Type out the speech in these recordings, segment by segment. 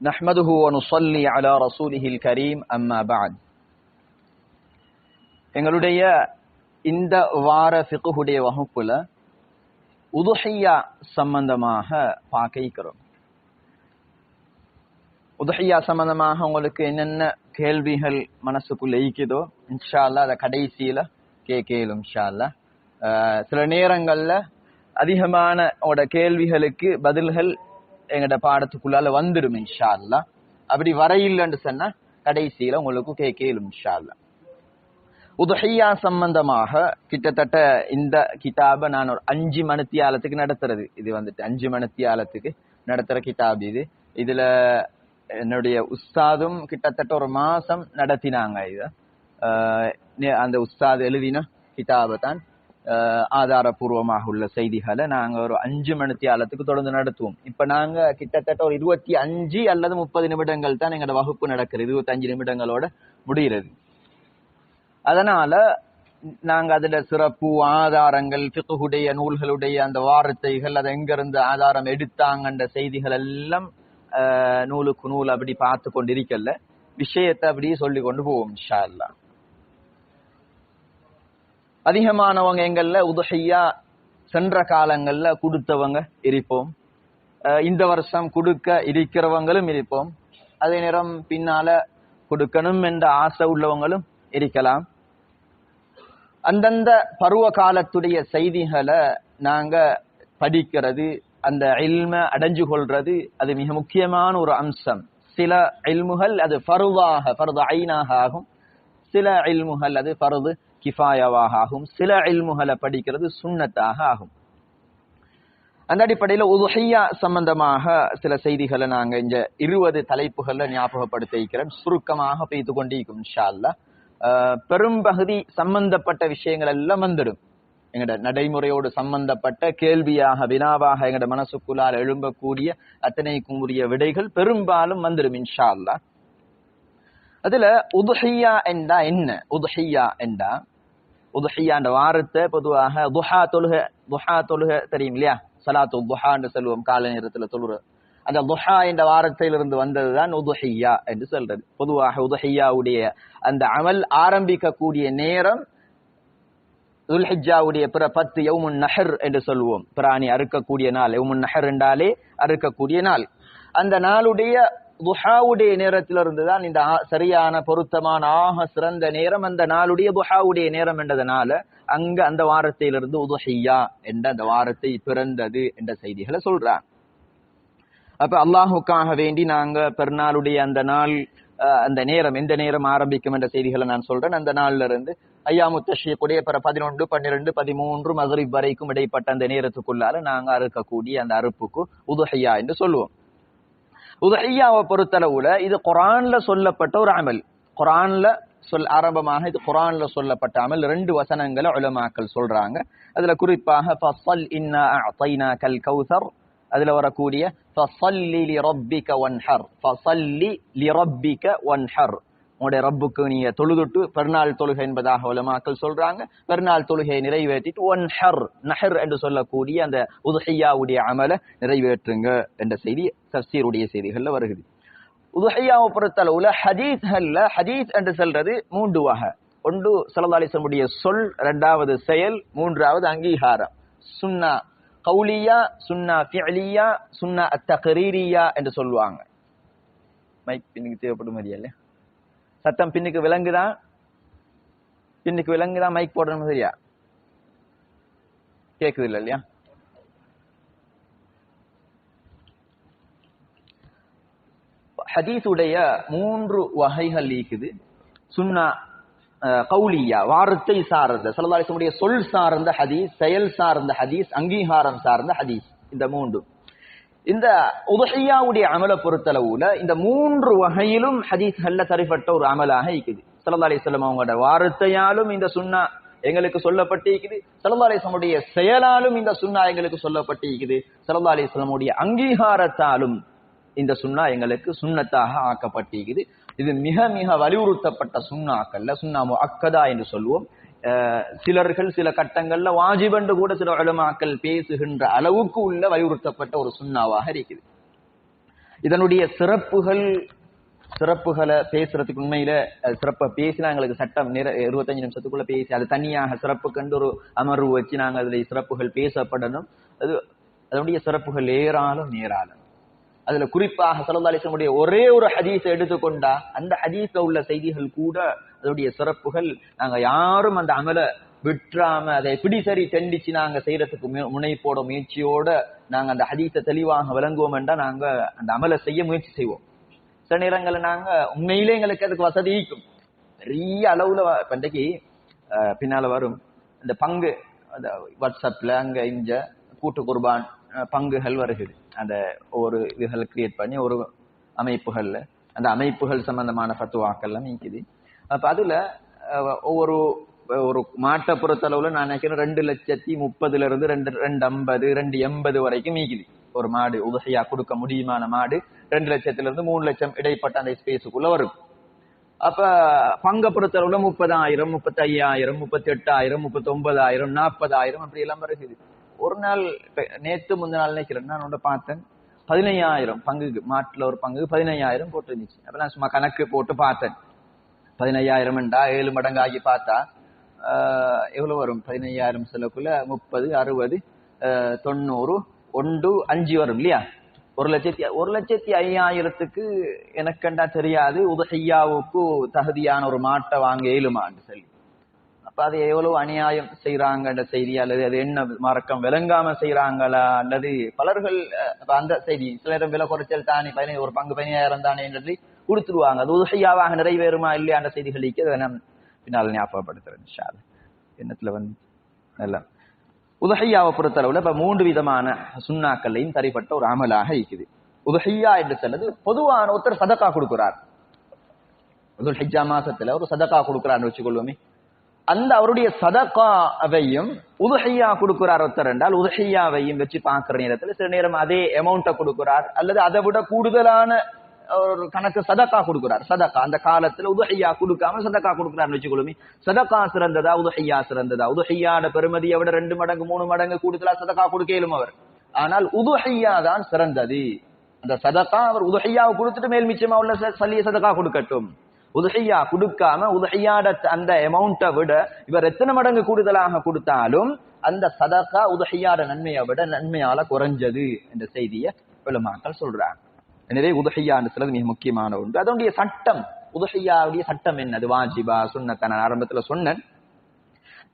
نحمده ونصلي على رسوله الكريم أما بعد. எங்களுடைய இந்த வார ஃபிக்ஹுடைய வகுப்புல உதுஹியா சம்பந்தமாக பார்க்க இருக்கிறோம். உதுஹியா சம்பந்தமாக உங்களுக்கு என்னென்ன கேள்விகள் மனசுக்குள்ள இருக்குதோ இன்ஷா அல்லாஹ் அதை கடைசியில கேட்கலும் இன்ஷா அல்லாஹ். சில நேரங்கள்ல அதிகமான கேள்விகளுக்கு பதில்கள் எங்கட பாடத்துக்குள்ளால வந்துடும் இன்ஷா அல்லாஹ். அப்படி வரையில்லைன்னு சொன்னா கடைசியில உங்களுக்கு கேட்கலும் இன்ஷா அல்லாஹ். உதுஹியா சம்பந்தமாக கிட்டத்தட்ட இந்த கிதாபை நான் ஒரு 5 மணித்தியாலத்துக்கு நடத்துறது. இது வந்துட்டு 5 மணித்தியாலத்துக்கு நடத்துற கிதாப் இது. இதுல என்னுடைய உஸ்தாதும் கிட்டத்தட்ட ஒரு மாசம் நடத்தினாங்க. இத அந்த உஸ்தாது எழுதின கிதாபை தான் ஆதாரபூர்வமாக உள்ள செய்திகளை நாங்க ஒரு 5 மணித்தியாலத்துக்கு தொடர்ந்து நடத்துவோம். இப்ப நாங்க கிட்டத்தட்ட ஒரு 25 அல்லது 30 நிமிடங்கள் தான் எங்களோட வகுப்பு நடக்கிறது. 25 நிமிடங்களோட முடிகிறது. அதனால நாங்க அதுல சிறப்பு ஆதாரங்கள், ஃபிக்ஹுடைய நூல்களுடைய அந்த வார்த்தைகள், அதை எங்கிருந்து ஆதாரம் எடுத்தாங்கன்ற செய்திகள் எல்லாம் நூலுக்கு நூல் அப்படி பார்த்து கொண்டிருக்கல, விஷயத்தை அப்படியே சொல்லி கொண்டு போவோம் இன்ஷா அல்லாஹ். அதிகமானவங்க எங்கள்ல உதுஹியா சென்ற காலங்கள்ல கொடுத்தவங்க இருப்போம், இந்த வருஷம் கொடுக்க இருக்கிறவங்களும் இருப்போம், அதே நேரம் பின்னால கொடுக்கணும் என்ற ஆசை உள்ளவங்களும் இருக்கலாம். அந்தந்த பருவ காலத்துடைய செய்திகளை நாங்க படிக்கிறது, அந்த இல்ம அடைஞ்சு கொள்றது, அது மிக முக்கியமான ஒரு அம்சம். சில இல்முகள் அது ஃபர்து ஐனாக ஆகும், சில இல்முகள் அது ஃபர்து கிஃபாயாவாக ஆகும், சில இல்முகளை படிக்கிறது சுன்னத்தாக ஆகும். அந்த அடிப்படையில் உதுஹியா சம்பந்தமாக சில செய்திகளை நாங்க இந்த 20 தலைப்புகள்ல ஞாபகப்படுத்த இருக்கிறோம். சுருக்கமாக பெய்து கொண்டிருக்கும் இன்ஷா அல்லாஹ். பெரும்பகுதி சம்பந்தப்பட்ட விஷயங்கள் எல்லாம் வந்துடும். எங்கட நடைமுறையோடு சம்பந்தப்பட்ட கேள்வியாக வினாவாக எங்கட மனசுக்குள்ளால் எழும்பக்கூடிய அத்தனைக்கும் உரிய விடைகள் பெரும்பாலும் வந்துடும் இன்ஷா அல்லாஹ். அதுல உதுஹியா என்றா என்ன? உதுஹியா என்றா, உதுஹியான்ற வார்த்தை பொதுவாக துஹா தொழுகை தெரியும் இல்லையா? சலாத்து துஹான்னு சொல்லுவோம், கால நேரத்துல தொழுற. அந்த துஹா என்ற வார்த்தையிலிருந்து வந்ததுதான் உதுஹியா என்று சொல்றது. பொதுவாக உதுஹியாவுடைய அந்த அமல் ஆரம்பிக்கக்கூடிய நேரம் துல்ஹிஜ்ஜாவுடைய பிற 10 யௌமுன் நஹர் என்று சொல்லுவோம். பிராணி அறுக்கக்கூடிய நாள். யௌமுன் நஹர் என்றாலே அறுக்கக்கூடிய நாள். அந்த நாளுடைய துஹாவுடைய நேரத்திலிருந்து தான் இந்த சரியான பொருத்தமான ஆக சிறந்த நேரம் அந்த நாளுடைய துஹாவுடைய நேரம் என்றதுனால அங்க அந்த வாரத்திலிருந்து உதுஹியா என்ற அந்த வாரத்தை பிறந்தது என்ற செய்திகளை சொல்றாங்க. அப்ப அல்லாஹுக்காக வேண்டி நாங்க பெருநாளுடைய அந்த நாள், அந்த நேரம் எந்த நேரம் ஆரம்பிக்கும் என்ற செய்திகளை நான் சொல்றேன். அந்த நாள்ல இருந்து ஐயாமு தஷ்ரீக்குடைய 11, 12, 13 மக்ரிப் வரைக்கும் இடைப்பட்ட அந்த நேரத்துக்குள்ளால நாங்க அறுக்கக்கூடிய அந்த அறுப்புக்கு உதுஹியா என்று சொல்லுவோம். உதுஹியாவை பொறுத்தளவுல இது குர்ஆன்ல சொல்லப்பட்ட ஒரு அமல். குர்ஆன்ல ஆரம்பமாக இது குர்ஆன்ல சொல்லப்பட்ட அமல். 2 வசனங்களை உலமாக்கள் சொல்றாங்க. அதுல குறிப்பாக ஃபஸல் இன்னா அஅதைனாகல் கௌஸர், அதுல வரக்கூடிய ஃபஸல்லி லிரப்பிக வன்ஹர், ஃபஸல்லி லிரப்பிக வன்ஹர், உங்களுடைய ரப்புக்கு நீங்க தொழுதுட்டு பெருநாள் தொழுகை என்பதாக உலமாக்கள் சொல்றாங்க. பெருநாள் தொழுகையை நிறைவேற்றிட்டு வன்ஹர், நஹர் என்று சொல்லக்கூடிய அந்த உதுஹியாவுடைய அமலை நிறைவேற்றுங்க என்ற செய்தி தஃசீருடைய செய்திகள்ல வருகிறது. உதுஹியாவை பொறுத்தளவுல ஹதீஸ்கள்ல ஹதீஸ் என்று சொல்றது 3 வகை. ஒன்று ஸல்லல்லாஹு அலைஹி வஸல்லம் சொல், 2வது செயல், 3வது அங்கீகாரம். சுன்னா கௌலியா, சுன்னா ஃபிஅலியா, சுன்னா அத்தக்ரீரியா என்று சொல்லுவாங்க. மைக் பின்னுக்கு தேவைப்படும் மாதிரியா இல்லையா? சத்தம் பின்னுக்கு விளங்குதா? பின்னுக்கு விளங்குதா? மைக் போடணும் சரியா? கேக்குது இல்ல இல்லையா? ஹதீஸுடைய 3 வகைகள் இருக்குது. சுன்னா கௌலியா, வார்த்தை சார்ந்த, ஸல்லல்லாஹு அலைஹி வஸல்லம் சொல் சார்ந்த ஹதீஸ், செயல் சார்ந்த ஹதீஸ், அங்கீகாரம் சார்ந்த ஹதீஸ். இந்த 3. இந்த உதுஹியாவுடைய அமலை பொறுத்தளவுல இந்த 3 வகையிலும் ஹதீஸ்கள்ல தரப்பட்ட ஒரு அமலாக இருக்குது. ஸல்லல்லாஹு அலைஹி வஸல்லம் அவங்களோட வார்த்தையாலும் இந்த சுன்னா எங்களுக்கு சொல்லப்பட்டிருக்குது, ஸல்லல்லாஹு அலைஹி வஸல்லம் செயலாலும் இந்த சுன்னா எங்களுக்கு சொல்லப்பட்டிருக்குது, ஸல்லல்லாஹு அலைஹி வஸல்லம் அங்கீகாரத்தாலும் இந்த சுன்னா எங்களுக்கு சுன்னத்தாக ஆக்கப்பட்டிருக்குது. இது மிக மிக வலியுறுத்தப்பட்ட சுன்னாக்கள்ல சுன்னா முஅக்கதா என்று சொல்லுவோம். சிலர்கள் சில கட்டங்கள்ல வாஜிப் என்று கூட சில உலமாக்கள் பேசுகின்ற அளவுக்கு உள்ள வலியுறுத்தப்பட்ட ஒரு சுன்னாவாக இருக்குது. இதனுடைய சிறப்புகளை பேசுறதுக்கு உண்மையில சிறப்பா பேசினா எங்களுக்கு சட்டம் 25 நிமிஷத்துக்குள்ள பேசி அது தனியாக சிறப்பு கண்டு ஒரு அமர்வு வச்சு நாங்க அதுல சிறப்புகள் பேசப்படணும். அதனுடைய சிறப்புகள் ஏராளம். அதுல குறிப்பாக ஸல்லல்லாஹு அலைஹி வஸல்லம் உடைய ஒரே ஒரு ஹதீஸை எடுத்துக்கொண்டா அந்த ஹதீஸ்ல உள்ள செய்திகள் கூட அதனுடைய சிறப்புகள் நாங்க யாரும் அந்த அமல விட்டுறாம அதை எப்படி சரி தெண்டிச்சு நாங்க செய்யறதுக்கு முனைப்போட முயற்சியோட நாங்க அந்த ஹதீஸை தெளிவாக விளங்குவோம் என்றா நாங்க அந்த அமலை செய்ய முயற்சி செய்வோம். சில நேரங்கள்ல நாங்க உண்மையிலே எங்களுக்கு அதுக்கு வசதி இருக்கும். பெரிய அளவுல இன்றைக்கு பின்னால வரும் இந்த பங்கு வாட்ஸ்அப்ல அங்க இங்க கூட்டு குர்பான் பங்குகள் வருகிறது. அந்த ஒவ்வொரு இதுகளை கிரியேட் பண்ணி ஒரு அமைப்புகள்ல அந்த அமைப்புகள் சம்பந்தமான ஃபத்வாக்கள்லாம் நீக்குது. அப்ப அதுல ஒவ்வொரு ஒரு மாட்டை பொறுத்தளவுல நான் நினைக்கிறேன் 2,30,000 இருந்து 2,50,000 2,80,000 வரைக்கும் நீக்குது. ஒரு மாடு உதகையா கொடுக்க முடியுமான மாடு 2 லட்சத்திலிருந்து 3 லட்சம் இடைப்பட்ட அந்த ஸ்பேஸுக்குள்ள வரும். அப்ப பங்க பொறுத்தளவுல 30,000 35,000 38,000 39,000 40,000 அப்படி எல்லாம் வருகிறது. ஒரு நாள் நேத்து முந்தின நாள் நினைக்கிறேன் நான் உன்னை பார்த்தேன் 15,000 பங்குக்கு மாட்டுல ஒரு பங்கு 15,000 போட்டு இருந்துச்சு. அப்ப நான் சும்மா கணக்கு போட்டு பார்த்தேன் 15,000 7 மடங்கு ஆகி பார்த்தா எவ்வளவு வரும் 15,000 செலவுக்குள்ள 30 60 90 1 5 வரும் இல்லையா? 1,05,000க்கு எனக்கண்டா தெரியாது உதஹியாவுக்கு தகுதியான ஒரு மாட்டை வாங்க இயலுமான்னு சொல்லி. அப்ப அது எவ்வளவு அநியாயம் செய்யறாங்கன்ற செய்தி அல்லது அது என்ன மார்க்கம் விளங்காம செய்யறாங்களா அல்லது பலர்கள் அந்த செய்தி சில நேரம் விலை குறைச்சல் தானே ஒரு பங்கு 15,000 தானே என்று கொடுத்துருவாங்க. அது உதஹியாவாக நிறைவேறுமா இல்லையா அந்த செய்திகளுக்கு அதை நான் பின்னால் ஞாபகப்படுத்துறேன். எண்ணத்துல நல்ல உதஹியாவை பொறுத்தளவுல இப்ப 3 விதமான சுண்ணாக்கள்லையும் தரிப்பட்ட ஒரு அமலாக இருக்குது. உதஹியா என்று சொன்னது பொதுவான ஒருத்தர் சதக்கா கொடுக்கிறார். துல்ஹிஜ்ஜா மாசத்துல ஒரு சதக்கா கொடுக்கிறார்னு வச்சுக்கொள்வோமே. அந்த அவருடைய சதக்காவையும் உதுஹியா கொடுக்கிறார் ஒருத்தர் என்றால் உதுஹியாவையும் வச்சு பார்க்கிற நேரத்துல சில நேரம் அதே அமௌண்ட்டை கொடுக்கிறார் அல்லது அதை விட கூடுதலான ஒரு கணக்கு சதக்கா கொடுக்கிறார். சதக்கா அந்த காலத்துல உதுஹியா கொடுக்காம சதக்கா கொடுக்கிறார்னு வச்சுக்கொள்ளுமே. சதக்கா சிறந்ததா உதுஹியா சிறந்ததா? உதுஹியாட பெருமதியை விட 2 மடங்கு 3 மடங்கு கூடுதலா சதக்கா கொடுக்கலும் அவர். ஆனால் உதுஹியா தான் சிறந்தது. அந்த சதக்கா அவர் உதுஹியாவை கொடுத்துட்டு மேல் மிச்சமா உள்ள சல்லிய சதக்கா கொடுக்கட்டும். உதுஹியா கொடுக்காம உதுஹியாட அந்த அமௌண்ட்டை விட இவர் எத்தனை மடங்கு கூடுதலாக கொடுத்தாலும் அந்த சதக்கா உதுஹியாட நன்மையை விட நன்மையால குறைஞ்சது என்ற செய்தியை உலமாக்கள் சொல்றாங்க. எனவே உதுஹியான்னு சொல்றது மிக முக்கியமான ஒன்று. அதனுடைய சட்டம் உதுஹியாவுடைய சட்டம் என்னது? வாஜிபா சுன்னத்தா? நான் ஆரம்பத்துல சொன்னேன்.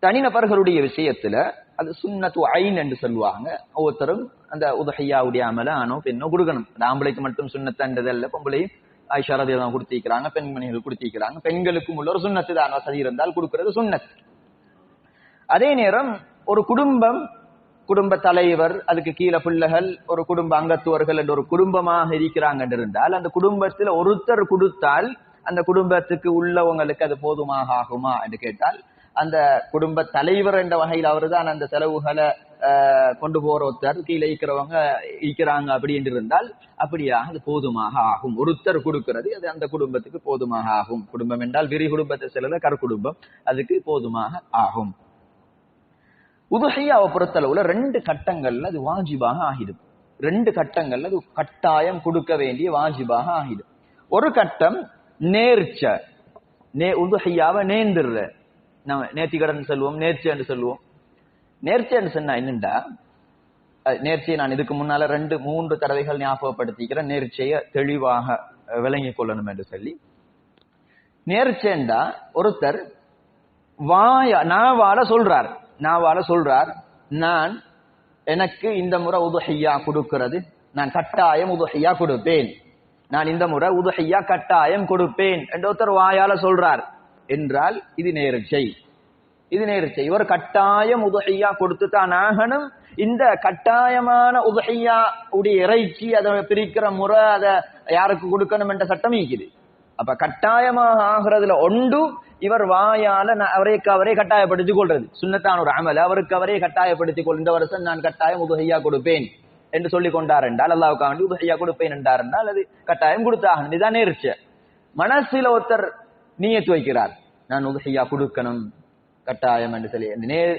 தனிநபர்களுடைய விஷயத்துல அது சுன்னத்து ஐன் என்று சொல்லுவாங்க. ஒவ்வொருத்தரும் அந்த உதுஹியாவுடைய அமல ஆனோ பெண்ணோ கொடுக்கணும். அது ஆம்பளைக்கு மட்டும் சுன்னத்தன்றது அல்ல, பொம்பளையும் ஆயிஷா ரலியல்லாஹு கொடுத்திருக்கிறாங்க, பெண்மணிகள் கொடுத்திருக்கிறாங்க. பெண்களுக்கும் உள்ள ஒரு சுன்னத்து தான், வசதி இருந்தால் கொடுக்கிறது சுன்னத். அதே நேரம் ஒரு குடும்ப தலைவர், அதுக்கு கீழே பிள்ளைகள், ஒரு குடும்ப அங்கத்துவர்கள் என்ற ஒரு குடும்பமாக இருக்கிறாங்க என்றிருந்தால் அந்த குடும்பத்தில் ஒருத்தர் கொடுத்தால் அந்த குடும்பத்துக்கு உள்ளவங்களுக்கு அது போதுமாக ஆகுமா என்று கேட்டால் அந்த குடும்ப தலைவர் என்ற வகையில் அவர் தான் அந்த செலவுகளை கொண்டு போற ஒருத்தர், கீழே இருக்கிறவங்க இருக்கிறாங்க அப்படி என்று இருந்தால் அப்படியாக அது போதுமாக ஆகும். ஒருத்தர் கொடுக்கிறது அது அந்த குடும்பத்துக்கு போதுமாக ஆகும். குடும்பம் என்றால் விரி குடும்பத்தை செல்ல கற்குடும்பம், அதுக்கு போதுமாக ஆகும். உதுஹியாவை பொறுத்தளவுல 2 கட்டங்கள்ல அது வாஜிபாக ஆகிடும். 2 கட்டங்கள்ல அது கட்டாயம் கொடுக்க வேண்டிய வாஜிபாக ஆகிடும். ஒரு கட்டம் நேர்ச்ச, உதுஹியாவை நேர்ந்துடுற, நம்ம நேர்த்திக்கடன் சொல்லுவோம், நேர்ச்சி என்று சொல்லுவோம். நேர்ச்சி என்று சொன்னா என்னண்டா, நேர்ச்சியை நான் இதுக்கு முன்னால 2-3 தடவைகள் ஞாபகப்படுத்திக்கிறேன், நேர்ச்சியை தெளிவாக விளங்கிக் கொள்ளணும் என்று சொல்லி. நேர்ச்சேண்டா ஒருத்தர் நாவால சொல்றார் நான் எனக்கு இந்த முறை உதுஹியா கொடுக்கிறது, நான் கட்டாயம் உதுஹியா கொடுப்பேன், நான் இந்த முறை உதுஹியா கட்டாயம் கொடுப்பேன் என்று ஒருத்தர் வாயால சொல்றார் என்றால் இது நேர்ச்சை. இவர் கட்டாயம் உதுஹியா கொடுத்துதான் ஆகணும். இந்த கட்டாயமான உதுஹியா உடைய இறைச்சி அதை பிரிக்கிற முறை அதை யாருக்கு கொடுக்கணும் என்ற சட்டம் இருக்குது. அப்ப கட்டாயமாக ஆகிறதுல ஒன்று இவர் வாயால அவரைக்கு அவரே கட்டாயப்படுத்திக் கொள்றது, சுன்னத்தான ஒரு அமல். அவருக்கு அவரே கட்டாயப்படுத்திக் கொள், இந்த வருஷம் நான் கட்டாயம் உதுஹியா கொடுப்பேன் என்று சொல்லி கொண்டார் என்றால், அல்லாஹ்வுக்காக வேண்டி உதுஹியா கொடுப்பேன் என்றார் என்றால் அது கட்டாயம் கொடுத்தாகணும். இதுதான் நேர்ச்சை. மனசுல ஒருத்தர் நியத்து வைக்கிறார், நான் உதுஹியா கொடுக்கணும் கட்டாயம் என்று சொல்லி.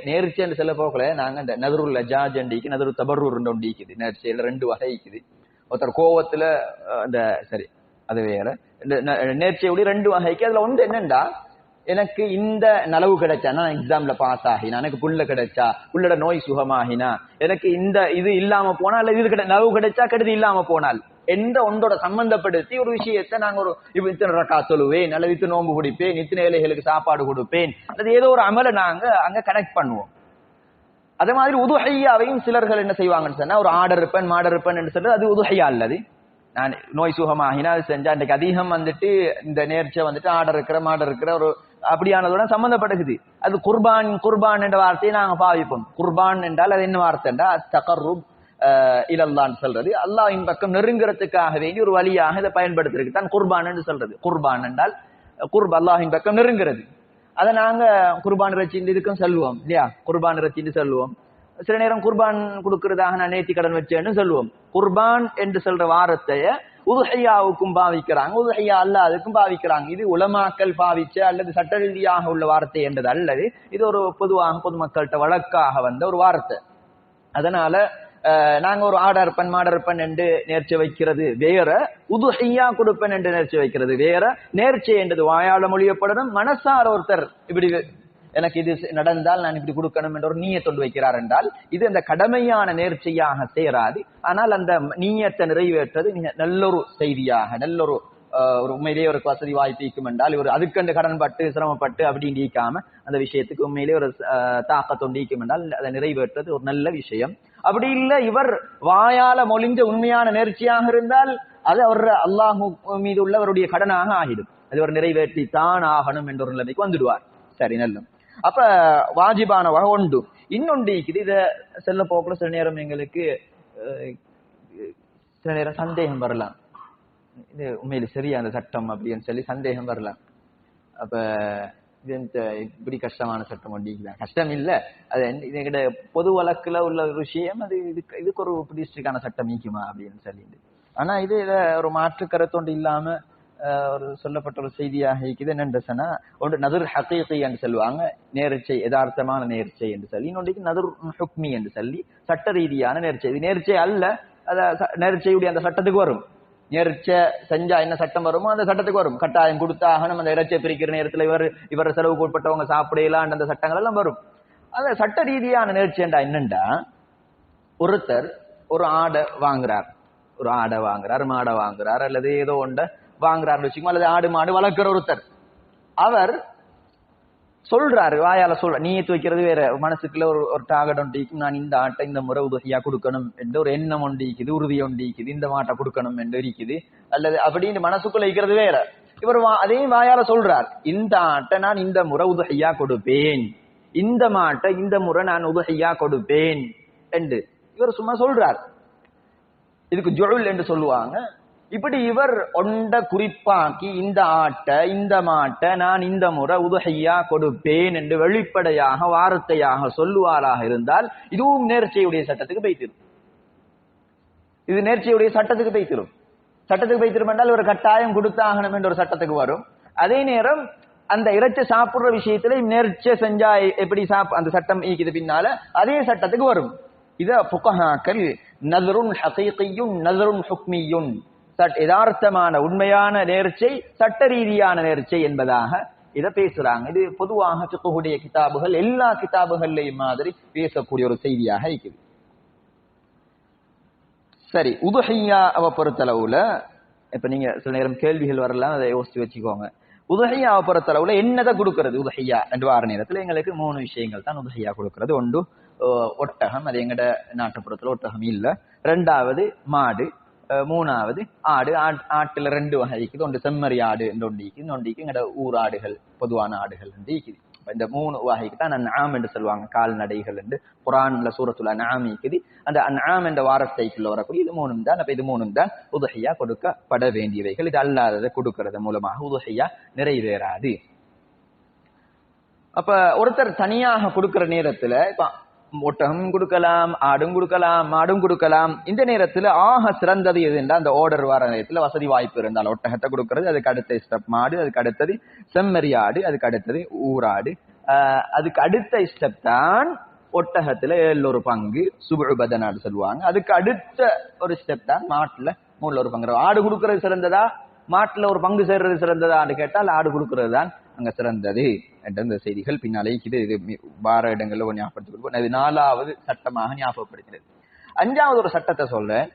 நேர்ச்சி என்று சொல்ல போகல நாங்க இந்த நதுருல் லஜாஜ் அண்டிக்கு நதுரு தபர்ரூர் ஒன்று இருக்குது. நேர்ச்சியில 2 வகை இருக்குது. ஒருத்தர் கோவத்துல அந்த சரி அது வேற. நேர்ச்சையுடைய 2 வகைக்கு. அதுல ஒன்று என்னண்டா, எனக்கு இந்த நலவு கிடைச்சா, நான் எக்ஸாம்ல பாஸ் ஆகினா, எனக்கு புள்ள கிடைச்சா, புள்ளட நோய் சுகமாகினா, எனக்கு இந்த இது இல்லாம போனால், அல்லது இது நலவு கிடைச்சா கெடுதி இல்லாம போனால், எந்த ஒன்றோட சம்பந்தப்படுத்தி ஒரு விஷயத்தை நாங்க ஒரு இத்தனை ரக்கா சொல்லுவேன், அல்லது இத்தனை நோம்பு குடிப்பேன், இத்தனை ஏழைகளுக்கு சாப்பாடு கொடுப்பேன், அல்லது ஏதோ ஒரு அமலை நாங்க அங்க கனெக்ட் பண்ணுவோம். அதே மாதிரி உதுஹையாவையும் சிலர்கள் என்ன செய்வாங்கன்னு சொன்னா, ஒரு ஆர்டர் இருப்பேன் மாடர் இருப்பேன் என்று சொல்றது அது உதுஹையா அல்லது. நான் நோய் சுகமாகினா அது செஞ்சா, இன்றைக்கு அதிகம் இந்த நேர்ச்சை ஆர்டர் இருக்கிற மாடர் இருக்கிற ஒரு அப்படியானதோட சம்பந்தப்படுகிறது. அது குர்பான் என்ற வார்த்தையை நாங்க பாவிப்போம். குர்பான் என்றால் அது என்ன வார்த்தை என்றால் தகர்ருப் இலல்லான்னு சொல்றது, அல்லாஹ்வின் பக்கம் நெருங்குறதுக்காக வேண்டி ஒரு வழியாக இதை பயன்படுத்திருக்கு தான் குர்பான் என்று சொல்றது. குர்பான் என்றால் அல்லாஹ்வின் பக்கம் நெருங்குறது. அதை நாங்க குர்பான் இறைச்சின்னு இதுக்கும் சொல்லுவோம் இல்லையா, குர்பான் இறைச்சின்னு சொல்லுவோம். சில நேரம் குர்பான் கொடுக்கறதாக நான் நேர்த்தி கடன் வச்சேன்னு சொல்லுவோம். குர்பான் என்று சொல்ற வார்த்தைய உதுஹையாவுக்கும் பாவிக்கிறாங்க, உதுஹையா அல்லாதுக்கும் பாவிக்கிறாங்க. இது உலமாக்கல் பாவிச்ச அல்லது சட்ட ரீதியாக உள்ள வார்த்தை என்றது அல்லது இது ஒரு பொதுவாக பொதுமக்கள்கிட்ட வழக்காக வந்த ஒரு வார்த்தை. அதனால நாங்க ஒரு ஆடர்பன் மாடர்பன் என்று நேர்ச்சி வைக்கிறது வேற, உதுஹையா கொடுப்பன் என்று நேர்ச்சி வைக்கிறது வேற. நேர்ச்சி என்றது வாயால மொழியப்படணும், மனசார ஒருத்தர் இப்படி எனக்கு இது நடந்தால் நான் இப்படி கொடுக்கணும் என்ற ஒரு நீயத்தொண்டு வைக்கிறார் என்றால் இது அந்த கடமையான நேர்ச்சியாக சேராது. ஆனால் அந்த நீயத்தை நிறைவேற்றது நல்லொரு செய்தியாக, நல்லொரு ஒரு உண்மையிலேயே ஒரு வசதி வாய்ப்பு ஈக்கும் என்றால் இவர் அதுக்கண்டு கடன்பட்டு சிரமப்பட்டு அப்படி நீக்காம அந்த விஷயத்துக்கு உண்மையிலேயே ஒரு தாக்கத்தொண்டு ஈக்கும் என்றால் அதை நிறைவேற்றது ஒரு நல்ல விஷயம். அப்படி இல்லை, இவர் வாயால மொழிஞ்ச உண்மையான நேர்ச்சியாக இருந்தால் அது அவர் அல்லாஹ் மீது உள்ளவருடைய கடனாக ஆகிடும். அது ஒரு நிறைவேற்றி தான் ஆகணும் என்ற ஒரு நிலைமைக்கு வந்துடுவார். சரி, நல்ல. அப்ப வாஜிபான வகை ஒன்று. இன்னொன்று இதை செல்ல போக்குல சில நேரம் எங்களுக்கு சில நேரம் சந்தேகம் வரலாம், இது உண்மையில சரியா அந்த சட்டம் அப்படின்னு சொல்லி சந்தேகம் வரலாம். அப்ப இது இப்படி கஷ்டமான சட்டம் ஒண்டிக்குதான், கஷ்டம் இல்ல, அது எங்கிட்ட பொது வழக்குல உள்ள ஒரு விஷயம். அது இதுக்கு ஒரு டிஸ்ட்ரிக்டான சட்டம் நீக்குமா அப்படின்னு சொல்லிட்டு. ஆனா இது ஒரு மாற்று கருத்தொண்டு இல்லாம ஒரு சொல்லப்பட்ட ஒரு செய்தியாக இருக்குது. என்னென்று சொன்னா, ஒன்று நதுர் ஹகீகி என்று சொல்லுவாங்க, நேர்ச்சை யதார்த்தமான நேர்ச்சை என்று சொல்லி. இன்னொன்றைக்கு நதுர் ஹுக்மி என்று சொல்லி சட்ட ரீதியான நேர்ச்சை. இது நேர்ச்சை அல்ல, நேர்ச்சையுடைய அந்த சட்டத்துக்கு வரும். நேர்ச்சை செஞ்சா என்ன சட்டம் வருமோ அந்த சட்டத்துக்கு வரும். கட்டாயம் கொடுத்தாகணும், அந்த இறைச்சை பிரிக்கிற நேரத்தில் இவர் செலவுக்கு உட்பட்டவங்க சாப்பிடலாம், அந்த சட்டங்கள் எல்லாம் வரும். அந்த சட்ட ரீதியான நேர்ச்சைண்டா என்னண்டா, ஒருத்தர் ஒரு ஆடை வாங்குறார், மாடை வாங்குறார், அல்லது ஏதோ ஒன்றை வாங்குறாரு வச்சுக்கோங்க, அல்லது ஆடு மாடு வளர்க்கிற ஒருத்தர். அவர் சொல்றாரு, வாயால சொல்ற, நீயத்து வைக்கிறது வேற, மனசுக்குள்ள ஒரு டார்கெட் ஒன்றிக்கும், நான் இந்த ஆட்டை இந்த முறை உதவியா கொடுக்கணும் என்று ஒரு எண்ணம் ஒன்றிக்குது, உறுதி ஒன்றிக்குது, இந்த மாட்டை கொடுக்கணும் என்று இருக்குது, அல்லது அப்படின்னு மனசுக்குள்ள வைக்கிறது வேற. இவர் அதையும் வாயால சொல்றார், இந்த ஆட்டை நான் இந்த முறை உதவியா கொடுப்பேன், இந்த மாட்டை இந்த முறை நான் உதவியா கொடுப்பேன் என்று இவர் சும்மா சொல்றார். இதுக்கு ஜுல் என்று சொல்லுவாங்க. இப்படி இவர் ஒண்ட குறிப்பாக்கி இந்த ஆட்டை இந்த மாட்டை நான் இந்த முறை உதுஹையா கொடுப்பேன் என்று வெளிப்படையாக வார்த்தையாக சொல்லுவாராக இருந்தால் இதுவும் நேர்ச்சையுடைய சட்டத்துக்கு போய்த்திரும். இது நேர்ச்சையுடைய சட்டத்துக்கு போய்த்திரும். சட்டத்துக்கு போய்த்திரும் என்றால் ஒரு கட்டாயம் கொடுத்தாகணும் என்ற ஒரு சட்டத்துக்கு வரும். அதே நேரம் அந்த இறைச்சி சாப்பிடுற விஷயத்துல நேர்ச்சை செஞ்சா எப்படி அந்த சட்டம் ஈக்குது பின்னால அதே சட்டத்துக்கு வரும். இத ஃபுகஹாக்கள் நஸ்ருன் ஹகீகியுன் நஸ்ருன் ஹுக்மியுன், யதார்த்தமான உண்மையான நேர்ச்சை சட்ட ரீதியான நேர்ச்சை என்பதாக இதை பேசுறாங்க. இது பொதுவாக ஃபிக்ஹுடைய கிதாபுகள் எல்லா கிதாபுகள்லையும் மாதிரி பேசக்கூடிய ஒரு செய்தியாக இருக்குது. சரி, உதுஹையாவை பொறுத்தளவுல இப்ப நீங்க சில நேரம் கேள்விகள் வரலாம், அதை யோசிச்சு வச்சுக்கோங்க. உதுஹையாவை பொறுத்தளவுல என்னதை கொடுக்கறது? உதுஹையா என்று வார நேரத்துல எங்களுக்கு 3 விஷயங்கள் தான் உதுஹையா கொடுக்கறது. ஒன்று ஒட்டகம், அது எங்கட நாட்டுப்புறத்துல ஒட்டகம் இல்ல. 2வது மாடு, 3வது ஆடு. ஆட்டுல 2 வகை இருக்குது. ஒன்று செம்மறி ஆடு என்று ஒன்று இருக்குது, இன்னொன்றைக்கு எங்கட ஊர் ஆடுகள், பொதுவான ஆடுகள் என்று இருக்குது. இந்த 3 வகைக்கு தான் அன்ஆம் என்று சொல்லுவாங்க, கால்நடைகள் என்று குர்ஆன்ல சூரத்துல் அன்ஆம் இருக்குது. அந்த அன்ஆம் என்ற வார்த்தைக்குள்ள வரக்கூடிய இது 3 தான். அப்ப இது 3 தான் உதுஹையா கொடுக்கப்பட வேண்டியவைகள். இது அல்லாததை கொடுக்கறது மூலமாக உதுஹையா நிறைவேறாது. அப்ப ஒருத்தர் தனியாக கொடுக்கிற நேரத்துல இப்ப ஒட்டகம் கொடுக்கலாம், ஆடும் கொடுக்கலாம், மாடும் கொடுக்கலாம். இந்த நேரத்துல ஆக சிறந்தது எது என்றால் அந்த ஆர்டர் வர நேரத்துல வசதி வாய்ப்பு இருந்தால் ஒட்டகத்தை கொடுக்கறது, அதுக்கு அடுத்த ஸ்டெப் மாடு, அதுக்கு அடுத்தது செம்மறி ஆடு, அதுக்கு அடுத்தது ஊராடு, அதுக்கு அடுத்த ஸ்டெப் தான் ஒட்டகத்துல 1 பங்கு சுபு பதனான்னு சொல்லுவாங்க. அதுக்கு அடுத்த ஒரு ஸ்டெப் தான் மாட்டுல 1 பங்கு. ஆடு கொடுக்கறது சிறந்ததா, மாட்டுல 1 பங்கு சேர்றது சிறந்ததான்னு கேட்டால் ஆடு கொடுக்கறது தான் அங்க சிறந்தது என்ற இந்த செய்திகள் பின்னாலே இது வார இடங்கள்ல ஞாபகப்படுத்திக் கொடுப்போம். இது 4வது சட்டமாக ஞாபகப்படுகிறது. 5வது ஒரு சட்டத்தை சொல்றேன்.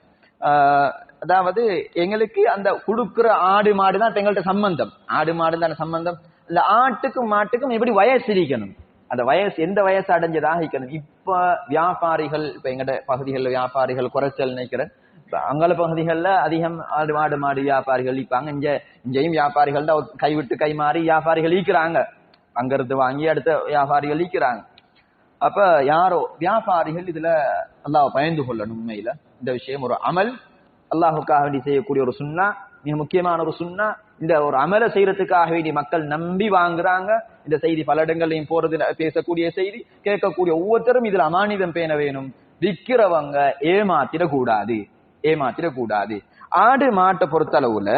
அதாவது எங்களுக்கு அந்த கொடுக்கிற ஆடு மாடு தான் எங்கள்கிட்ட சம்பந்தம். ஆடு மாடு தான சம்பந்தம். இந்த ஆட்டுக்கும் மாட்டுக்கும் எப்படி வயசு இருக்கணும், அந்த வயசு எந்த வயசு அடைஞ்சதாக இருக்கணும். இப்ப வியாபாரிகள், இப்ப எங்கட பகுதிகளில் வியாபாரிகள் குறைச்சல் நினைக்கிறேன். அங்கல பகுதிகளில் அதிகம் ஆடு மாடு மாடு வியாபாரிகள் ஈப்பாங்க. இங்கேயும் வியாபாரிகள் தான் கைவிட்டு கை மாறி வியாபாரிகள் ஈக்கிறாங்க. அங்கிருந்து வாங்கி அடுத்த வியாபாரிகள் ஈக்கிறாங்க. அப்ப யாரோ வியாபாரிகள் இதுல அல்லாஹ் பயந்து கொள்ளணும். உண்மையில இந்த விஷயம் ஒரு அமல், அல்லாஹுக்காக வேண்டி செய்யக்கூடிய ஒரு சுன்னா, மிக முக்கியமான ஒரு சுன்னா. இந்த ஒரு அமலை செய்யறதுக்காக வேண்டி மக்கள் நம்பி வாங்குறாங்க. இந்த செய்தி பல இடங்களையும் போறது, பேசக்கூடிய செய்தி, கேட்கக்கூடிய ஒவ்வொருத்தரும் இதுல அமானிதம் பேண வேணும். விற்கிறவங்க ஏமாத்திடக்கூடாது. ஆடு மாட்டை பொறுத்தளவுல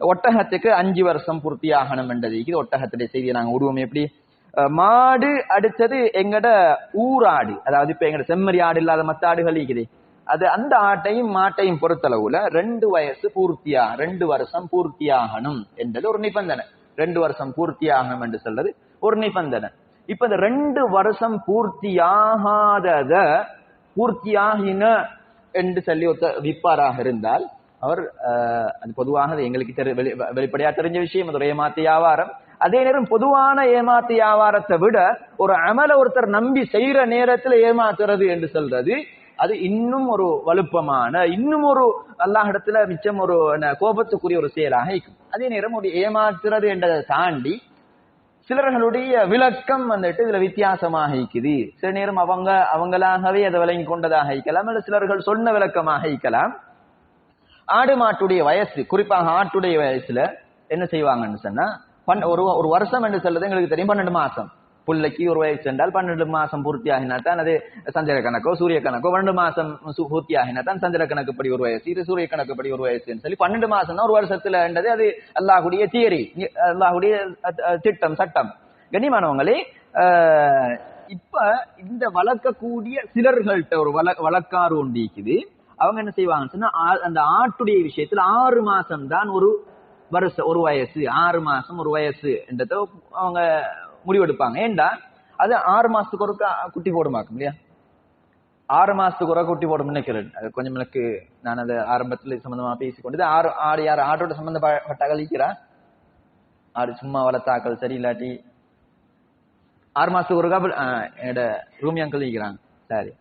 ஒட்டகத்துக்கு 5 வருஷம் பூர்த்தியாகணும் என்றது ஒட்டகத்துடைய செய்தியை நாங்க விடுவோம். எப்படி மாடு அடுத்தது எங்கட ஊராடு, அதாவது இப்ப எங்கட செம்மறி ஆடு இல்லாத மத்த ஆடுகள் இருக்குது, அது அந்த ஆட்டையும் மாட்டையும் பொறுத்தளவுல 2 வருஷம் பூர்த்தியாகணும் என்றது ஒரு நிபந்தனை. 2 வருஷம் பூர்த்தியாகணும் என்று சொல்றது ஒரு நிபந்தனை. இப்ப இந்த 2 வருஷம் பூர்த்தியாகின என்று சொல்லி விற்பாராக இருந்தால் அவர் அது பொதுவாக எங்களுக்கு வெளிப்படையா தெரிஞ்ச விஷயம், அது ஒரு ஏமாத்து வியாபாரம். அதே நேரம் பொதுவான ஏமாத்து வியாபாரத்தை விட ஒரு அமல ஒருத்தர் நம்பி செய்யற நேரத்துல ஏமாத்துறது என்று சொல்றது அது இன்னும் ஒரு வலுப்பமான, இன்னும் ஒரு அல்லாஹ்விடத்துல மிச்சம் ஒரு கோபத்துக்குரிய ஒரு செயலாக இருக்கும். அதே நேரம் ஒரு ஏமாத்துறது என்றதை தாண்டி சிலர்களுடைய விளக்கம் வந்துட்டு இதுல வித்தியாசமாக இருக்குது. சில நேரம் அவங்களாகவே அதை விளங்கி கொண்டதாக இருக்கலாம், அல்ல சிலர்கள் சொன்ன விளக்கமாக இருக்கலாம். ஆடு மாட்டுடைய வயசு, குறிப்பாக ஆட்டுடைய வயசுல என்ன செய்வாங்கன்னு சொன்னா, ஒரு வருஷம் என்று சொல்றது எங்களுக்கு தெரியும் 12 மாசம். புள்ளைக்கு ஒரு வயசு என்றால் 12 மாசம் பூர்த்தி ஆகினாத்தான் அது சந்திர கணக்கோ சூரிய கணக்கோ. 12 மாசம் பூர்த்தி ஆகினாத்தான் சந்திர கணக்குப்படி ஒரு வயசு, இது சூரிய கணக்குப்படி ஒரு வயசுன்னு சொல்லி 12 மாசம் தான் ஒரு வருஷத்துல என்றது. அது அல்லாஹ்வுடைய தியரி, அல்லாஹ்வுடைய திட்டம், சட்டம். கண்ணியமானவங்களே, இப்ப இந்த வளர்க்கக்கூடிய சிலர்கள்ட்ட ஒரு வழக்காறு ஒன்று இருக்குது. அவங்க என்ன செய்வாங்கன்னு சொன்னா, அந்த ஆட்டுடைய விஷயத்துல 6 மாசம் தான் ஒரு வருஷம் ஒரு வயசு, 6 மாசம் ஒரு வயசு என்றத அவங்க முடிவெடுப்பாங்க. ஏண்டா அது 6 மாசத்துக்கு ஒரு குட்டி போடுமாக்கும் இல்லையா, 6 மாசத்துக்கு ஒரு குட்டி போடும் நினைக்கிறேன். அது கொஞ்சம் எனக்கு நான் அதை ஆரம்பத்துல சம்பந்தமா பேசிக்கொண்டது. ஆடு யார் ஆட்டோட சம்பந்தப்பட்ட அகலிக்கிறா, ஆடு சும்மா வளர்த்தாக்கள் சரி, இல்லாட்டி 6 மாசத்துக்கு ஒருக்கா என்னோட ரூமி அங்கிள் நிற்கிறாங்க. சரி,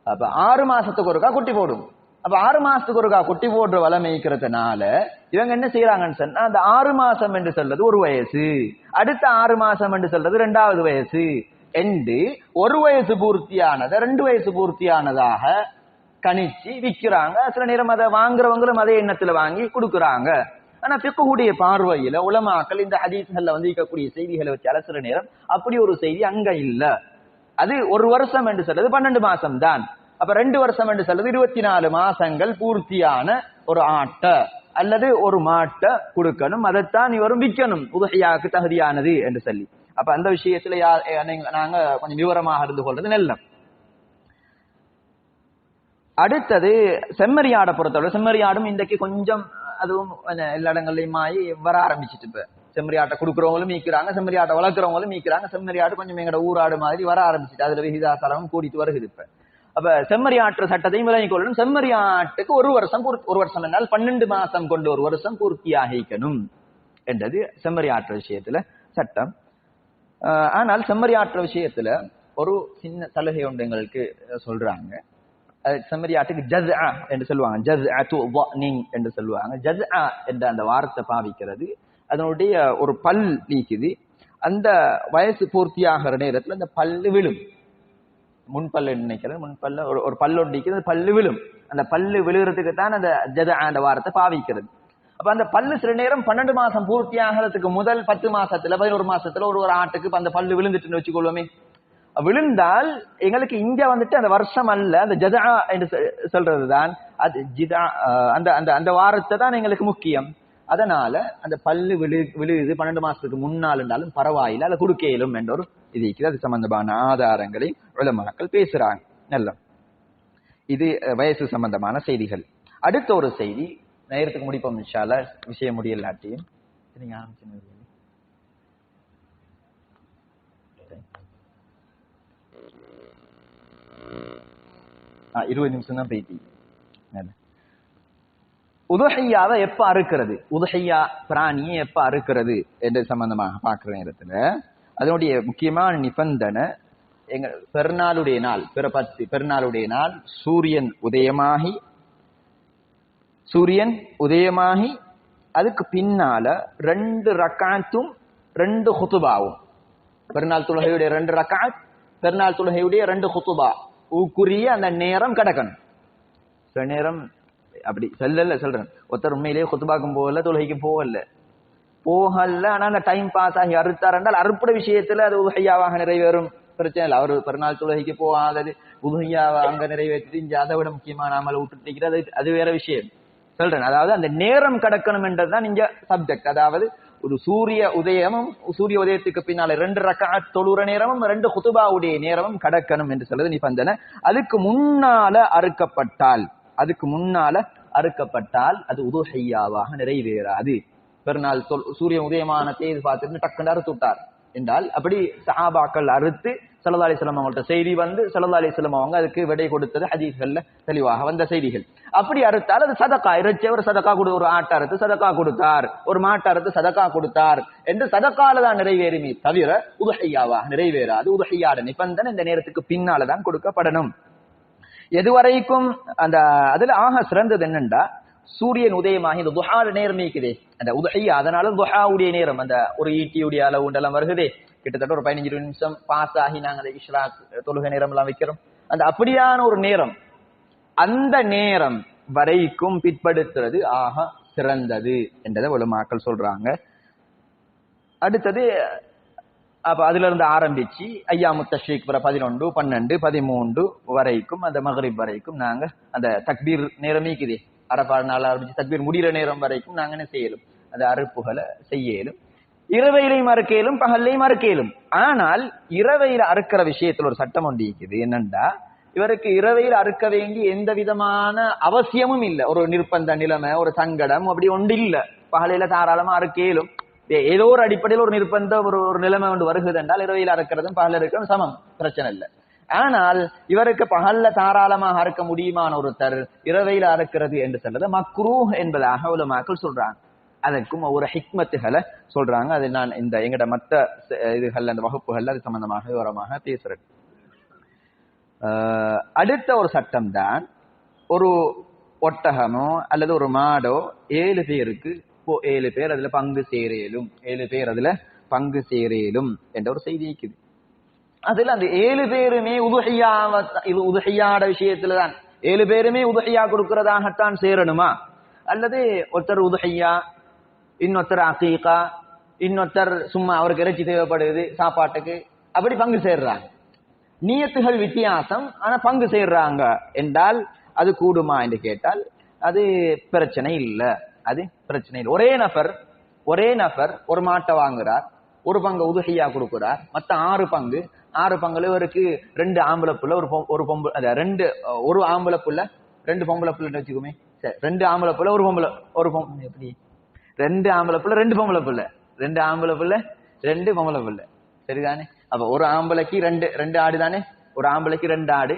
அப்ப 6 மாசத்துக்கு ஒருக்கா குட்டி போடும். அப்ப 6 மாசத்துக்கு ஒருக்கா குட்டி போடுற வளமை இருக்கிறதுனால இவங்க என்ன செய்யறாங்கன்னு சொன்னா, அந்த 6 மாசம் என்று சொல்றது ஒரு வயசு, அடுத்த 6 மாசம் என்று சொல்றது 2வது வயசு என்று 1 வயசு பூர்த்தியானதை 2 வயசு பூர்த்தியானதாக கணிச்சு விற்கிறாங்க. சில நேரம் அதை வாங்குறவங்களும் அதே எண்ணத்துல வாங்கி கொடுக்குறாங்க. ஆனா ஃபிக்ஹுடைய பார்வையில உலமாக்கள் இந்த ஹதீஸ்கள்ல இருக்கக்கூடிய செய்திகளை வச்சு அலசுற நேரம் அப்படி ஒரு செய்தி அங்க இல்ல. அது 1 வருஷம் என்று சொல்றது 12 மாசம் தான். அப்ப 2 வருஷம் என்று சொல்றது 24 மாசங்கள் பூர்த்தியான ஒரு ஆட்டை அல்லது ஒரு மாட்டை கொடுக்கணும். அதைத்தான் இவரும் விற்கணும், உதஹியாக்கு தகுதியானது என்று சொல்லி. அப்ப அந்த விஷயத்துல நாங்க கொஞ்சம் விவரமாக இருந்து கொள்றது நல்ல. அடுத்தது செம்மறியாடை பொறுத்தவரை, செம்மறியாடும் இன்றைக்கு கொஞ்சம் அதுவும் எல்லா இடங்கள்லயும் வர ஆரம்பிச்சுட்டு, இப்ப செம்மறியாட்டை கொடுக்குறவங்களும் மீக்கிறாங்க, செம்மறியாட்டை வளர்க்குறவங்களும் மீக்கிறாங்க. செம்மறியாடு கொஞ்சம் எங்களோட ஊராடு மாதிரி வர ஆரம்பிச்சுட்டு, அதுல விகிதாசாரமும் கூடிட்டு வருகிறது. இப்ப அப்ப செம்மறியாற்று சட்டத்தையும் விளங்கிக் கொள்ளணும். செம்மறியாட்டுக்கு 1 வருஷம் என்றால் 12 மாசம் கொண்டு 1 வருஷம் பூர்த்தியாகிக்கணும் என்றது செம்மறியாற்று விஷயத்துல சட்டம். ஆனால் செம்மறியாற்று விஷயத்துல ஒரு சின்ன சலுகை ஒன்று எங்களுக்கு சொல்றாங்க. செம்மறியாட்டுக்கு ஜஸ்ஆ என்று சொல்லுவாங்க, ஜஸ்அத்து வஅனின் என்று சொல்லுவாங்க. ஜஸ்ஆ என்ற அந்த வார்த்தை பாவிக்கிறது, அதனுடைய ஒரு பல் நீக்குது. அந்த வயசு பூர்த்தியாகிற நேரத்துல அந்த பல்லு விழும். முன்பல்லு நினைக்கிறேன், முன்பல்ல ஒரு பல்லு ஒண்டிக்கிறது, பல்லு விழும். அந்த பல்லு விழுகிறதுக்கு தான் அந்த ஜஸ்ஆ அந்த வார்த்தை பாவிக்கிறது. அப்ப அந்த பல்லு சில நேரம் 12 மாசம் பூர்த்தி ஆகிறதுக்கு முதல் 10 மாசத்துல 11 மாசத்துல ஒரு ஆட்டுக்கு அந்த பல்லு விழுந்துட்டுன்னு வச்சுக்கொள்வோமே. விழுந்தால் எங்களுக்கு இங்க வந்துட்டு அந்த வருஷம் அல்ல, அந்த ஜதா என்று சொல்றதுதான் அது ஜிதா, அந்த வாரத்தை தான் எங்களுக்கு முக்கியம். அதனால அந்த பல்லு விழுது 12 மாசத்துக்கு முன்னால் இருந்தாலும் பரவாயில்லை, அதை கொடுக்க இயலும் என்ற ஒரு இது அது சம்பந்தமான ஆதாரங்களை உலமாக்கள் பேசுறாங்க. நல்ல இது வயசு சம்பந்தமான செய்திகள். அடுத்த ஒரு செய்தி நேரத்துக்கு முடிப்போம் இன்ஷா அல்லாஹ், விஷயம் முடியலாட்டியும் நீங்க ஆரம்பிச்சு 20 நிமிஷம் தான் பேட்டி. உதுஹியாவை எப்ப அறுக்கிறது, உதுஹியா பிராணியை எப்ப அறுக்கிறது என்ற சம்பந்தமாக பார்க்கிற நேரத்துல அதனுடைய முக்கியமான நிபந்தனை எங்க பெருநாளுடைய நாள், பெருநாளுடைய நாள் சூரியன் உதயமாகி அதுக்கு பின்னால 2 ரக்காத்தும் 2 குதுபாவும், பெருநாள் தொழுகையுடைய 2 ரக்காத், பெருநாள் தொழுகையுடைய 2 குதுபா ஊக்குரிய அந்த நேரம் கிடக்கணும். சில நேரம் அப்படி சொல்றேன், ஒருத்தர் உண்மையிலேயே குத்துபாக்கும் போகல, தொழுகைக்கும் போகல, ஆனா அந்த டைம் பாஸ் ஆகி அறுத்தார் என்றால் அறுப்புட விஷயத்துல அது உதுஹியாவாக நிறைவேறும், பிரச்சனை இல்லை. அவரு பெருநாள் தொழுகைக்கு போகாதது உதுஹியாவை அங்க நிறைவேற்றி இங்க அதை விட முக்கியமான அமலை விட்டுட்டு அது வேற விஷயம் சொல்றேன். அதாவது அந்த நேரம் கடக்கணும் என்றதுதான் இங்க சப்ஜெக்ட். அதாவது ஒரு சூரிய உதயத்துக்கு பின்னால 2 ரக்காத் தொழுற நேரமும் 2 குதுபாவுடைய நேரமும் கடக்கணும் என்று சொல்றது நிபந்தனை. அதுக்கு முன்னால அறுக்கப்பட்டால் அது உதுஹியாவாக நிறைவேறாது. பெருநாள் சூரியன் உதயமான தேதி பார்த்துட்டு டக்குன்னு அறுத்து விட்டார் என்றால், அப்படி சஹாபாக்கள் அறுத்து ஸல்லல்லாஹு அலைஹி வஸல்லம் அவங்கள்ட்ட செய்தி வந்து ஸல்லல்லாஹு அலைஹி வஸல்லம் அவங்க அதுக்கு விடை கொடுத்தது ஹதீஸ்கள்ல தெளிவாக வந்த செய்திகள். அப்படி அறுத்தால் அது சதகா, இறைச்சியவர் சதகா ஒரு ஆட்டை அறுத்து சதகா கொடுத்தார், ஒரு மாட்டை அறுத்து சதகா கொடுத்தார் என்று சதகால தான் நிறைவேறுமே தவிர உதுஹியாவாக நிறைவேறாது. உதுஹியாட நிபந்தனை இந்த நேரத்துக்கு பின்னால்தான் கொடுக்கப்படணும். எதுவரைக்கும் அந்த அதுல ஆக சிறந்தது என்னண்டா, சூரியன் உதயமாகி இந்த துஹா நேரம் இருக்குதே அந்த உதுஹியா, அதனால துஹாவுடைய நேரம் அந்த ஒரு ஈட்டியுடைய அளவுண்டெல்லாம் வருகுதே, கிட்டத்தட்ட ஒரு 15-20 நிமிஷம் பாஸ் ஆகி நாங்க அந்த இஷ்ராக் தொழுகை நேரம் எல்லாம் வைக்கிறோம். அந்த அப்படியான ஒரு நேரம், அந்த நேரம் வரைக்கும் பிற்படுத்துறது ஆக சிறந்தது என்றதை உலமாக்கள் சொல்றாங்க. அடுத்தது அப்ப அதுல இருந்து ஆரம்பிச்சு ஐயாமு தஷ்ரீக் 11, 12, 13 வரைக்கும் அந்த மக்ரிப் வரைக்கும் நாங்க அந்த தக்பீர் நேரமேக்குதே, அரபா நாள் ஆரம்பிச்சு தக்பீர் முடிகிற நேரம் வரைக்கும் நாங்க என்ன செய்யலும், அந்த அறுப்புகளை செய்யலும். இரவையிலையும் அறுக்கையிலும் பகல்லையும் அறுக்கையிலும். ஆனால் இரவையில அறுக்கிற விஷயத்துல ஒரு சட்டம் ஒன்று இருக்குது. என்னண்டா, இவருக்கு இரவையில் அறுக்க வேண்டிய எந்த விதமான அவசியமும் இல்லை. ஒரு நிர்பந்த நிலைமை, ஒரு சங்கடம் அப்படி ஒன்று இல்லை. பகலையில தாராளமா அறுக்கையிலும். ஏதோ ஒரு அடிப்படையில் ஒரு நிர்பந்த ஒரு நிலைமை ஒன்று வருகிறது என்றால் இரவையில் அறுக்கிறதும் பகல் இருக்கிறதும் சமம், பிரச்சனை இல்லை. ஆனால் இவருக்கு பகல்ல தாராளமாக அறுக்க முடியுமான ஒருத்தர் இரவையில் அறுக்கிறது என்று சொல்றது மக்ரூஹ் என்பதாக உலமாக்கள் சொல்றாங்க. அதற்கும் ஒரு ஹிக்மத்துகளை சொல்றாங்க. அது நான் இந்த எங்கட மற்ற இதுகள் அந்த வகுப்புகள் அது சம்பந்தமாக விவரமாக பேசுறேன். அடுத்த ஒரு சட்டம் தான், ஒரு ஒட்டகமோ அல்லது ஒரு மாடோ 7 பேருக்கு 7 பேர் அதுல பங்கு சேரேலும், 7 பேர் அதுல பங்கு சேரேலும் என்ற ஒரு செய்தி இருக்குது. அதுல அந்த 7 பேருமே உதுஹியாட விஷயத்துலதான் 7 பேருமே உதுஹியா கொடுக்கிறதாகத்தான் சேரணுமா, அல்லது ஒருத்தர் உதுஹியா, இன்னொருத்தர் அகீகா, இன்னொருத்தர் சும்மா அவருக்கு இறைச்சி தேவைப்படுது சாப்பாட்டுக்கு, அப்படி பங்கு சேர்றாங்க. நியத்துகள் வித்தியாசம், ஆனா பங்கு சேர்றாங்க என்றால் அது கூடுமா என்று கேட்டால் அது பிரச்சனை இல்லை. அது பிரச்சனை இல்லை. ஒரே நபர் ஒரு மாட்டை வாங்குறார், ஒரு பங்கு உதுஹியா கொடுக்கிறார், மற்ற 6 பங்குல இவருக்கு 2 ஆம்பளை புள்ள ஒரு பொம்பளை, ஒரு ஆம்பளை புள்ள 2 பொம்பளை புள்ளன்னு வச்சுக்கோமே. சரி, 2 ஆம்பளை புள்ள ஒரு பொம்பளை எப்படி 2 ஆம்பளை புள்ள 2 பொம்பளை புள்ள, 2 ஆம்பளை புள்ள 2 பொம்பளை புள்ள, சரிதானே? அப்ப ஒரு ஆம்பளைக்கு 2 ஆடு தானே, ஒரு ஆம்பளைக்கு 2 ஆடு.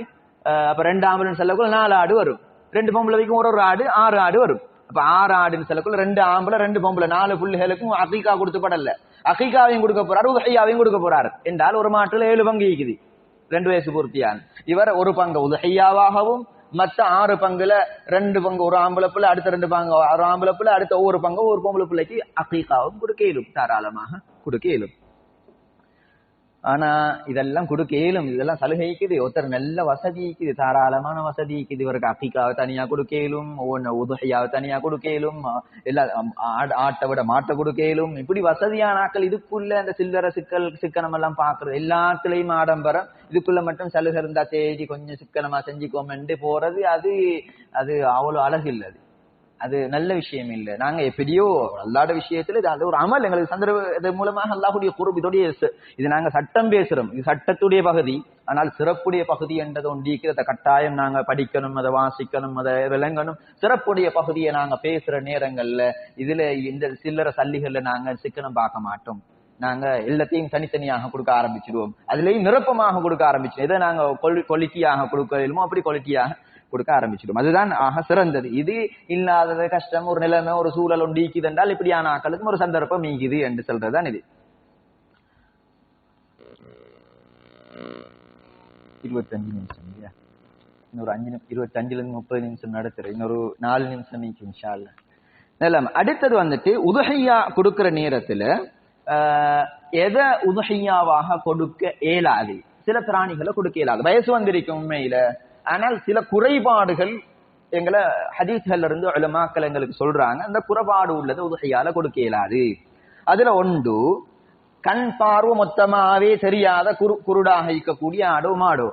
அப்ப 2 ஆம்பளைன்னு சொல்லக்குள்ள 4 ஆடு வரும். 2 பொம்பளைக்கும் ஒரு ஆடு, 6 ஆடு வரும். அப்ப 6 ஆடுன்னு சொல்லக்குள்ள 2 ஆம்பளை 2 பொம்பளை 4 புள்ளிகளுக்கும் அகீகா கொடுத்து படல, அகீகாவையும் கொடுக்க போறாரு, உதுஹியாவையும் கொடுக்க போறாரு என்றால் ஒரு மாட்டுல 7 பங்கு இருக்குது. 2 வயசு பூர்த்தியான இவர் ஒரு பங்கு உதுஹியாவாகவும், மற்ற 6 பங்குல 2 பங்கு ஒரு ஆம்பளை பிள்ளை, அடுத்த 2 பங்கு ஒரு ஆம்பளை பிள்ளை, அடுத்த ஒரு பங்கு ஒரு பொம்பளை பிள்ளைக்கு அகீகாவும் கொடுக்க இயலும், தாராளமாக கொடுக்க இயலும். ஆனா இதெல்லாம் கொடுக்க இயலும், இதெல்லாம் சலுகைக்குது. ஒருத்தர் நல்ல வசதி இருக்குது, தாராளமான வசதி இருக்குது, இவருக்கு அகீகாவை தனியா கொடுக்க இயலும், உதுஹியாவை தனியா கொடுக்க இயலும், எல்லா ஆட்டை விட மாட்டை கொடுக்க இயலும். இப்படி வசதியான ஆட்கள் இதுக்குள்ள அந்த சில்லற சிக்கனம் எல்லாம் பாக்குறது, எல்லாத்துலயும் ஆடம்பரம், இதுக்குள்ள மட்டும் சலுகை இருந்தா தேடி கொஞ்சம் சிக்கனமா செஞ்சுக்கோமென்று போறது, அது அவ்வளவு அழகு இல்லை. அது நல்ல விஷயம் இல்லை. நாங்க எப்படியோ அல்லாஹ்வுடைய விஷயத்துல அது ஒரு அமல் எங்களுக்கு சந்தர்ப்ப இது மூலமாக அல்லாஹ்வுடைய குர்ப் இதோடைய இது நாங்க சட்டம் பேசுறோம், இது சட்டத்துடைய பகுதி. ஆனால் சிறப்புடைய பகுதி என்றது ஒன்றிக்கு அதை கட்டாயம் நாங்க படிக்கணும், அதை வாசிக்கணும், அதை விளங்கணும். சிறப்புடைய பகுதியை நாங்க பேசுற நேரங்கள்ல இதுல இந்த சில்லற சல்லிகள்ல நாங்க சிக்கனம் பார்க்க மாட்டோம். நாங்க எல்லாத்தையும் தனித்தனியாக கொடுக்க ஆரம்பிச்சிடுவோம். அதுலயும் நிரப்பமாக கொடுக்க ஆரம்பிச்சிடும். எதை நாங்க குவாலிட்டியாக கொடுக்கலுமோ அப்படி குவாலிட்டியாக கொடுக்க ஆரம்பிச்சிடும். அதுதான் ஆக சிறந்தது. இது இல்லாதது கஷ்டம், ஒரு நிலைமை, ஒரு சூழல் ஒன்று ஈக்குது என்றால் இப்படியான ஆக்களுக்கும் ஒரு சந்தர்ப்பம் ஈக்குது என்று சொல்றதுதான் இது. 25 நிமிஷம் இல்லையா? இன்னொரு 25ல இருந்து 30 நிமிஷம் நடத்துறேன். இன்னொரு 4 நிமிஷம் ஈக்கு இன்ஷா அல்லாஹ். நிலைமை அடுத்தது வந்துட்டு உதுஹியா கொடுக்கிற நேரத்துல எதை உதுஹியாவாக கொடுக்க இயலாது. சில பிராணிகளை கொடுக்க இயலாது. வயசு வந்திருக்கும் உண்மையில, ஆனால் சில குறைபாடுகள் எங்களை ஹதீஸ்கள்ல இருந்து உலமாக்கள் எங்களுக்கு சொல்றாங்க. அந்த குறைபாடு உள்ளது உதுஹியால கொடுக்க இயலாது. அதுல ஒன்று, கண் பார்வை மொத்தமாவே தெரியாத குருடாக இருக்கக்கூடிய ஆடோ மாடோ,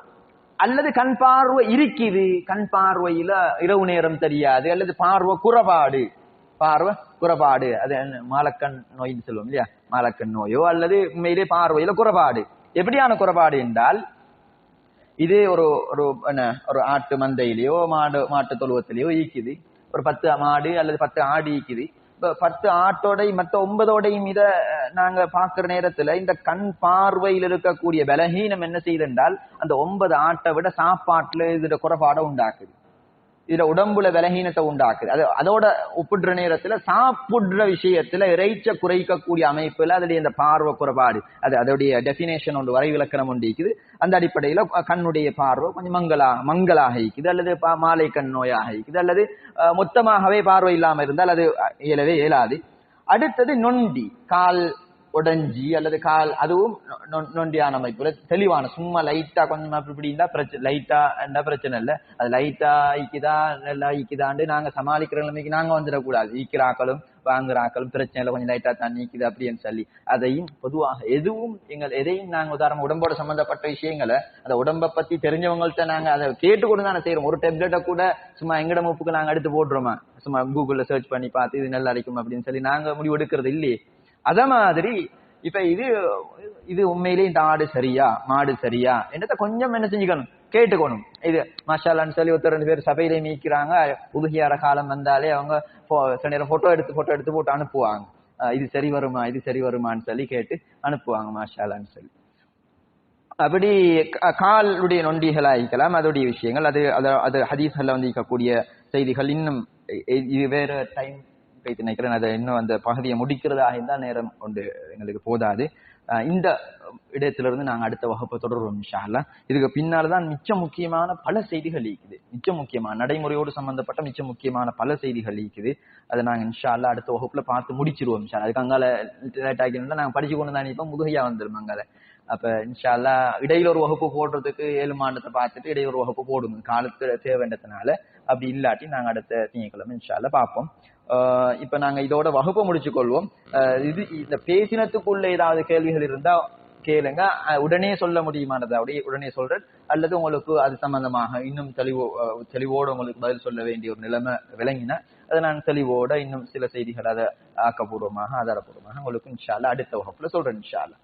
அல்லது கண் பார்வை இருக்குது, கண் பார்வையில இரவு நேரம் தெரியாது, அல்லது பார்வை குறைபாடு, அது மாலக்கண் நோயின்னு சொல்லுவோம் இல்லையா, மாலக்கண் நோயோ அல்லது உண்மையிலே பார்வையில குறைபாடு. எப்படியான குறைபாடு என்றால், இது ஒரு ஆட்டு மந்தையிலேயோ மாட்டு தொழுவத்திலேயோ ஈக்குது, ஒரு 10 மாடு அல்லது 10 ஆடு ஈக்குது. 10 ஆட்டோடையும் மற்ற 9ஓடையும் இத நாங்க பாக்குற நேரத்துல இந்த கண் பார்வையில் இருக்கக்கூடிய பலகீனம் என்ன செய்யுது என்றால், அந்த 9 ஆட்டை விட சாப்பாட்டுல இதோட குறைபாடை உண்டாக்குது, இதுல உடம்புல பலகீனத்தை உண்டாக்குது. அதோட ஒப்பிடுற நேரத்துல சாப்பிடுற விஷயத்துல இறைச்ச குறைக்கக்கூடிய அமைப்புல அதுடைய இந்த பார்வை குறைபாடு, அதோடைய டெபினேஷன் ஒன்று, வரை விளக்கணம் ஒன்று இருக்குது. அந்த அடிப்படையில கண்ணுடைய பார்வை கொஞ்சம் மங்களாக இருக்குது, அல்லது மாலை கண் நோயாக இருக்குது, அல்லது மொத்தமாகவே பார்வை இல்லாம இருந்தால் அது இயலாது. அடுத்தது நொண்டி, கால் உடஞ்சி அல்லது கால், அதுவும் நொண்டியான அமைப்புல தெளிவான, சும்மா லைட்டா கொஞ்சம் அப்படி இருந்தா பிரச்சனை, லைட்டா இருந்தா பிரச்சனை இல்லை. அது லைட்டா ஈக்குதா நல்லா ஈக்குதாண்டு நாங்க சமாளிக்கிற நிலைமைக்கு நாங்க வந்துடக்கூடாது. ஈக்கிறாக்களும் வாங்குறாக்களும் பிரச்சனைல கொஞ்சம் லைட்டா தான் நீக்குது அப்படின்னு சொல்லி அதையும் பொதுவாக எதையும் நாங்க உதாரணம் உடம்போட சம்பந்தப்பட்ட விஷயங்களை, அந்த உடம்பை பத்தி தெரிஞ்சவங்கள்ட்ட நாங்க அதை கேட்டுக்கொண்டு தானே செய்யறோம். ஒரு டெப்லெட்டை கூட சும்மா எங்கட மூப்புக்கு நாங்க எடுத்து போடுறோமா, சும்மா கூகுள்ல சர்ச் பண்ணி பார்த்து இது நல்லா இருக்கும் அப்படின்னு சொல்லி நாங்க முடிவு எடுக்கிறது இல்லையே. அத மாதிரி இப்ப இது உண்மையிலேயே இந்த ஆடு சரியா மாடு சரியா என்னத்த கொஞ்சம் என்ன செஞ்சுக்கணும், கேட்டுக்கணும். இது மாஷால்லான்னு சொல்லி ஒருத்தர் 2 பேர் சபையிலே மீக்கிறாங்க, உதுகியார காலம் வந்தாலே அவங்க சில நேரம் போட்டோ எடுத்து போட்டு அனுப்புவாங்க. இது சரி வருமான்னு சொல்லி கேட்டு அனுப்புவாங்க மாஷால்லான்னு சொல்லி. அப்படி காலுடைய நொண்டிகள் ஆகிக்கலாம், அதோடைய விஷயங்கள், அது ஹதீஸ்ல வந்து இருக்கக்கூடிய செய்திகள். இன்னும் இது வேற டைம் நினைக்கிறேன், அதை இன்னும் அந்த பகுதியை முடிக்கிறதாக இருந்தால் நேரம் கொண்டு எங்களுக்கு போதாது. இந்த இடத்திலிருந்து நாங்க அடுத்த வகுப்பை தொடர்வோம் இன்ஷா அல்லாஹ். இதுக்கு பின்னால்தான் மிச்ச முக்கியமான பல செய்திகள் இருக்குது, மிச்ச முக்கியமான நடைமுறையோடு சம்பந்தப்பட்ட மிச்ச முக்கியமான பல செய்திகள் இருக்குது. அதை நாங்க இன்ஷா அல்லாஹ் அடுத்த வகுப்புல பார்த்து முடிச்சிருவோம் இன்ஷா அல்லாஹ். அதுக்கு அங்கால லேட் ஆகினா நாங்க படிச்சு கொண்டு தான் இப்போ முதுகையா வந்துடும் அங்கால. அப்ப இன்ஷா அல்லாஹ் இடையில ஒரு வகுப்பு போடுறதுக்கு 7 மாதத்தை பார்த்துட்டு இடையில ஒரு வகுப்பு போடுங்க, காலத்து தேவைன்றதுனால. அப்படி இல்லாட்டி நாங்க அடுத்த திங்கட்கிழமை இன்ஷா அல்லாஹ் பார்ப்போம். இப்ப நாங்க இதோட வகுப்பை முடிச்சு கொள்வோம். இந்த பேசினத்துக்குள்ள ஏதாவது கேள்விகள் இருந்தா கேளுங்க, உடனே சொல்ல முடியுமானது அப்படியே உடனே சொல்றேன், அல்லது உங்களுக்கு அது சம்பந்தமாக இன்னும் தெளிவோடு உங்களுக்கு பதில் சொல்ல வேண்டிய ஒரு நிலைமை விளங்கினா அதை நான் தெளிவோட இன்னும் சில செய்திகள் அதை ஆக்கப்பூர்வமாக ஆதாரப்பூர்வமாக உங்களுக்கு இன்ஷா அல்லாஹ் அடுத்த வகுப்புல சொல்றேன் இன்ஷா அல்லாஹ்.